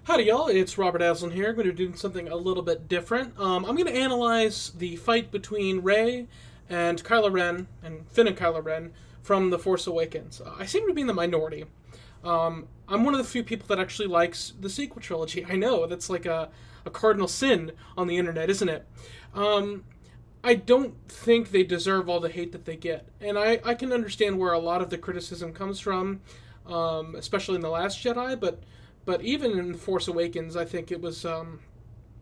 Howdy y'all, it's Robert Aslan here. I'm going to be doing something a little bit different. I'm going to analyze the fight between Rey and Kylo Ren, and Finn and Kylo Ren, from The Force Awakens. I seem to be in the minority. I'm one of the few people that actually likes the sequel trilogy. I know, that's like a cardinal sin on the internet, isn't it? I don't think they deserve all the hate that they get. And I can understand where a lot of the criticism comes from, especially in The Last Jedi, but even in The Force Awakens, I think it was a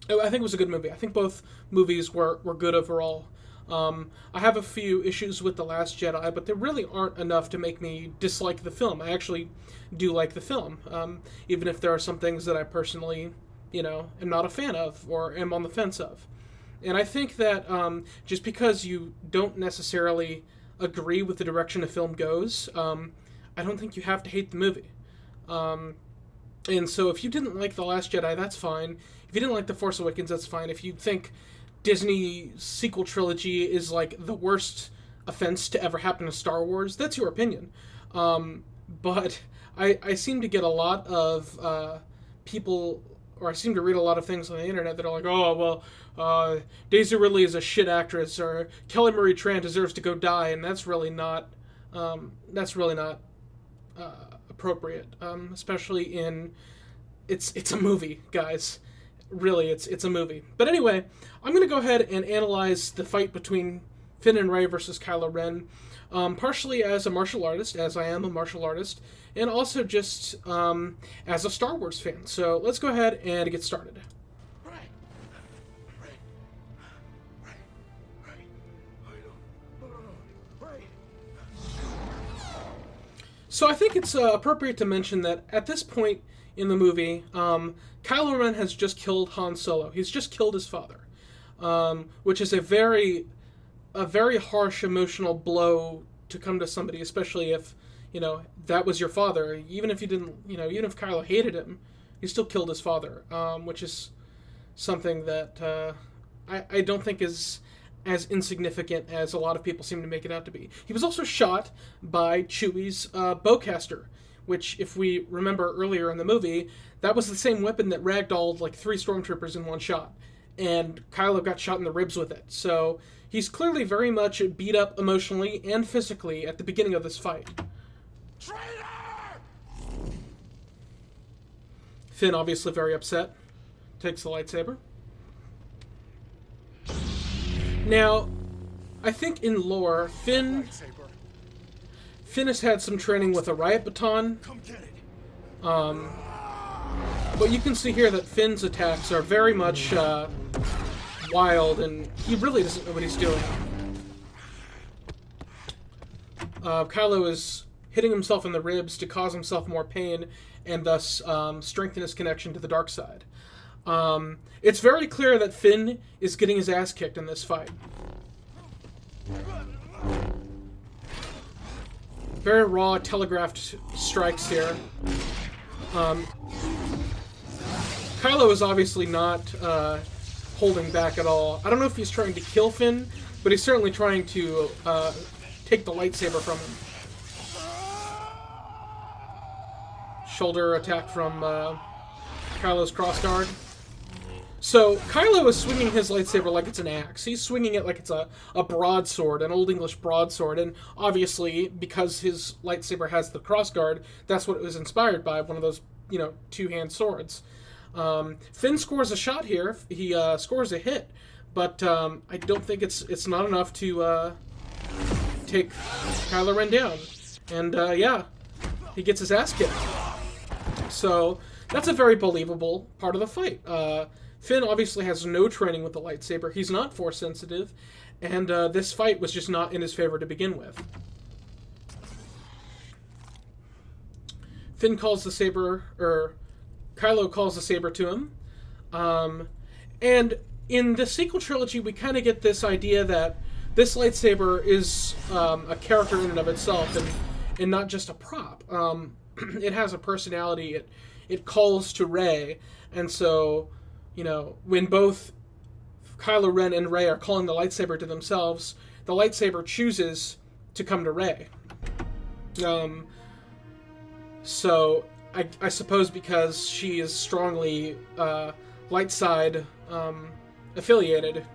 good movie. I think both movies were good overall. I have a few issues with The Last Jedi, but they really aren't enough to make me dislike the film. I actually do like the film, even if there are some things that I personally, am not a fan of or am on the fence of. And I think that just because you don't necessarily agree with the direction a film goes, I don't think you have to hate the movie. And so if you didn't like The Last Jedi, that's fine. If you didn't like The Force Awakens, that's fine. If you think Disney sequel trilogy is like the worst offense to ever happen to Star Wars, that's your opinion. But I seem to get a lot of people, or I seem to read a lot of things on the internet that are like, oh, well, Daisy Ridley is a shit actress, or Kelly Marie Tran deserves to go die, and that's really not appropriate, especially in it's a movie, guys. Really, it's a movie. But anyway, I'm going to go ahead and analyze the fight between Finn and Rey versus Kylo Ren, partially as a martial artist, as I am a martial artist, and also just as a Star Wars fan. So let's go ahead and get started. So I think it's appropriate to mention that at this point in the movie, Kylo Ren has just killed Han Solo. He's just killed his father, which is a very harsh emotional blow to come to somebody, especially if that was your father. Even if you didn't, even if Kylo hated him, he still killed his father, which is something that I don't think is as insignificant as a lot of people seem to make it out to be. He was also shot by Chewie's bowcaster, which, if we remember earlier in the movie, that was the same weapon that ragdolled like 3 stormtroopers in one shot, and Kylo got shot in the ribs with it. So he's clearly very much beat up emotionally and physically at the beginning of this fight. Traitor! Finn, obviously very upset, takes the lightsaber. Now, I think in lore, Finn has had some training with a riot baton. But you can see here that Finn's attacks are very much wild, and he really doesn't know what he's doing. Kylo is hitting himself in the ribs to cause himself more pain, and thus strengthen his connection to the dark side. It's very clear that Finn is getting his ass kicked in this fight. Very raw, telegraphed strikes here. Kylo is obviously not holding back at all. I don't know if he's trying to kill Finn, but he's certainly trying to take the lightsaber from him. Shoulder attack from Kylo's crossguard. So, Kylo is swinging his lightsaber like it's an axe. He's swinging it like it's a broadsword, an Old English broadsword, and obviously, because his lightsaber has the crossguard, that's what it was inspired by, one of those, two-hand swords. Finn scores a shot here. He scores a hit, but I don't think it's not enough to take Kylo Ren down. And, he gets his ass kicked. So, that's a very believable part of the fight. Finn obviously has no training with the lightsaber. He's not force sensitive, and this fight was just not in his favor to begin with. Finn calls the saber, or Kylo calls the saber to him. And in the sequel trilogy, we kind of get this idea that this lightsaber is a character in and of itself, and not just a prop. It has a personality. It calls to Rey, and so, when both Kylo Ren and Rey are calling the lightsaber to themselves, the lightsaber chooses to come to Rey. So I suppose because she is strongly light side affiliated.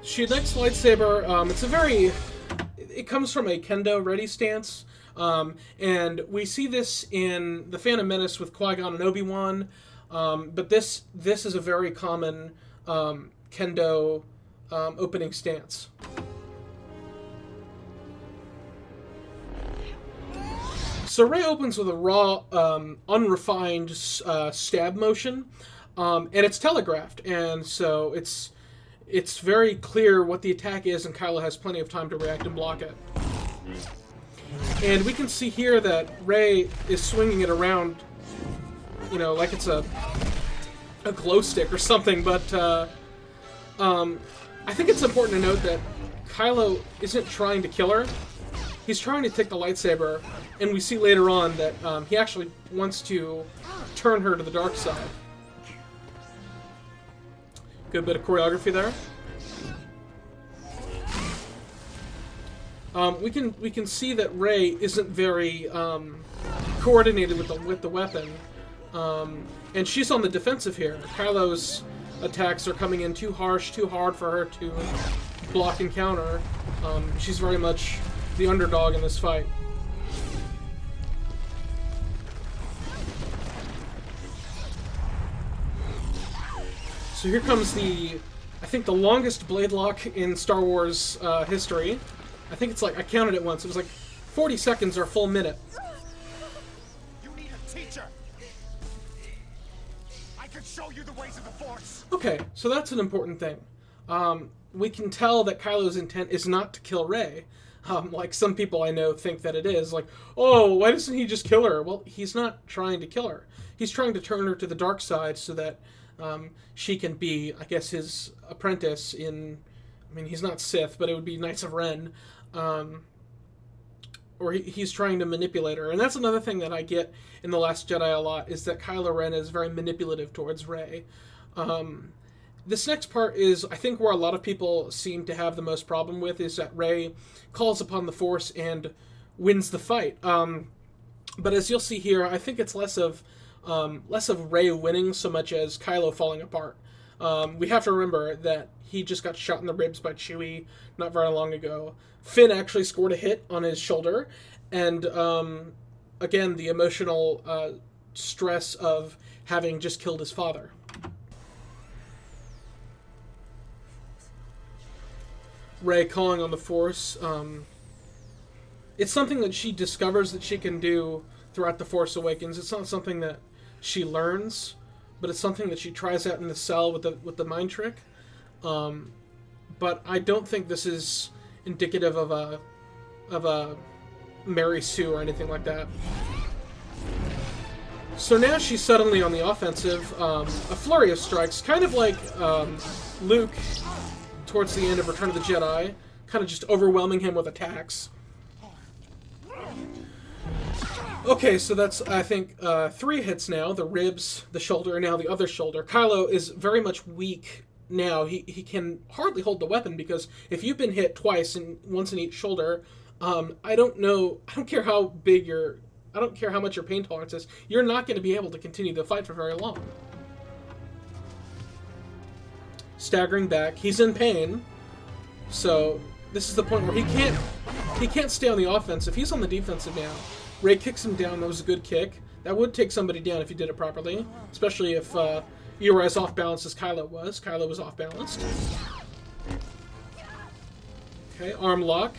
She next lightsaber, it's a very... It comes from a kendo ready stance, and we see this in The Phantom Menace with Qui-Gon and Obi-Wan, but this is a very common kendo opening stance. So Rey opens with a raw, unrefined stab motion, and it's telegraphed, and so it's very clear what the attack is, and Kylo has plenty of time to react and block it. And we can see here that Rey is swinging it around, you know, like it's a glow stick or something, but I think it's important to note that Kylo isn't trying to kill her. He's trying to take the lightsaber, and we see later on that he actually wants to turn her to the dark side. Good bit of choreography there. We can see that Rey isn't very coordinated with the weapon, and she's on the defensive here. Kylo's attacks are coming in too harsh, too hard for her to block and counter. She's very much the underdog in this fight. So here comes I think the longest blade lock in Star Wars history. I think it's like, I counted it once, it was like 40 seconds or a full minute. You need a teacher. I can show you the ways of the Force. Okay, so that's an important thing. We can tell that Kylo's intent is not to kill Rey. Like some people I know think that it is. Like, oh, why doesn't he just kill her? Well, he's not trying to kill her. He's trying to turn her to the dark side so that she can be, I guess, his apprentice in... I mean, he's not Sith, but it would be Knights of Ren. Or he's trying to manipulate her. And that's another thing that I get in The Last Jedi a lot, is that Kylo Ren is very manipulative towards Rey. This next part is, I think, where a lot of people seem to have the most problem with, is that Rey calls upon the Force and wins the fight. But as you'll see here, I think it's less of Rey winning so much as Kylo falling apart. We have to remember that he just got shot in the ribs by Chewie not very long ago. Finn actually scored a hit on his shoulder, and again, the emotional stress of having just killed his father. Rey calling on the Force. It's something that she discovers that she can do throughout The Force Awakens. It's not something that she learns, but it's something that she tries out in the cell with the mind trick. But I don't think this is indicative of a Mary Sue or anything like that. So now she's suddenly on the offensive. A flurry of strikes, kind of like Luke towards the end of Return of the Jedi, kind of just overwhelming him with attacks. Okay, so that's, I think, 3 hits now. The ribs, the shoulder, and now the other shoulder. Kylo is very much weak now. He can hardly hold the weapon, because if you've been hit twice, and once in each shoulder, I don't care how much your pain tolerance is, you're not going to be able to continue the fight for very long. Staggering back, he's in pain, so this is the point where he can't stay on the offensive. He's on the defensive now. Rey kicks him down. That was a good kick. That would take somebody down if you did it properly, especially if you were as off balance as Kylo was. Kylo was off balanced. Okay, arm lock.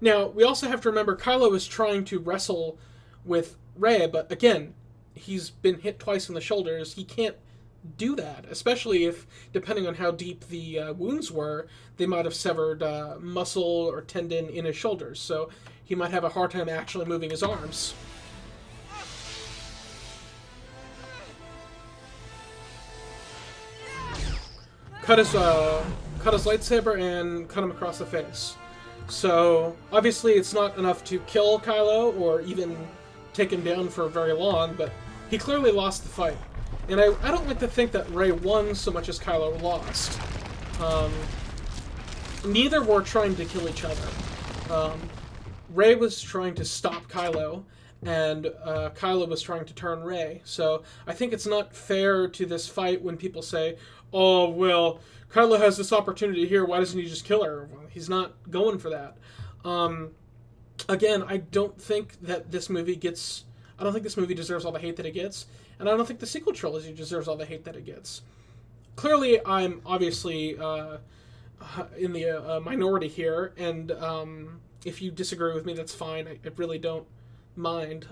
Now, we also have to remember Kylo is trying to wrestle with Rey, but again, he's been hit twice in the shoulders. He can't do that, especially if, depending on how deep the wounds were, they might have severed muscle or tendon in his shoulders, so he might have a hard time actually moving his arms. Cut his lightsaber and cut him across the face. So, obviously it's not enough to kill Kylo or even take him down for very long, but he clearly lost the fight. And I don't like to think that Rey won so much as Kylo lost. Neither were trying to kill each other. Rey was trying to stop Kylo, and Kylo was trying to turn Rey. So I think it's not fair to this fight when people say, oh, well, Kylo has this opportunity here, why doesn't he just kill her? Well, he's not going for that. Again, I don't think that this movie gets... I don't think this movie deserves all the hate that it gets, and I don't think the sequel trilogy deserves all the hate that it gets. Clearly, I'm obviously in the minority here, and if you disagree with me, that's fine. I really don't mind.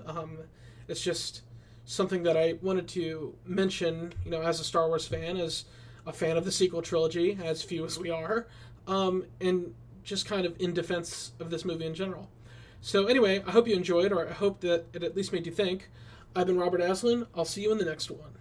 It's just something that I wanted to mention, as a Star Wars fan, as a fan of the sequel trilogy, as few as we are, and just kind of in defense of this movie in general. So anyway, I hope you enjoyed, or I hope that it at least made you think. I've been Robert Aslan. I'll see you in the next one.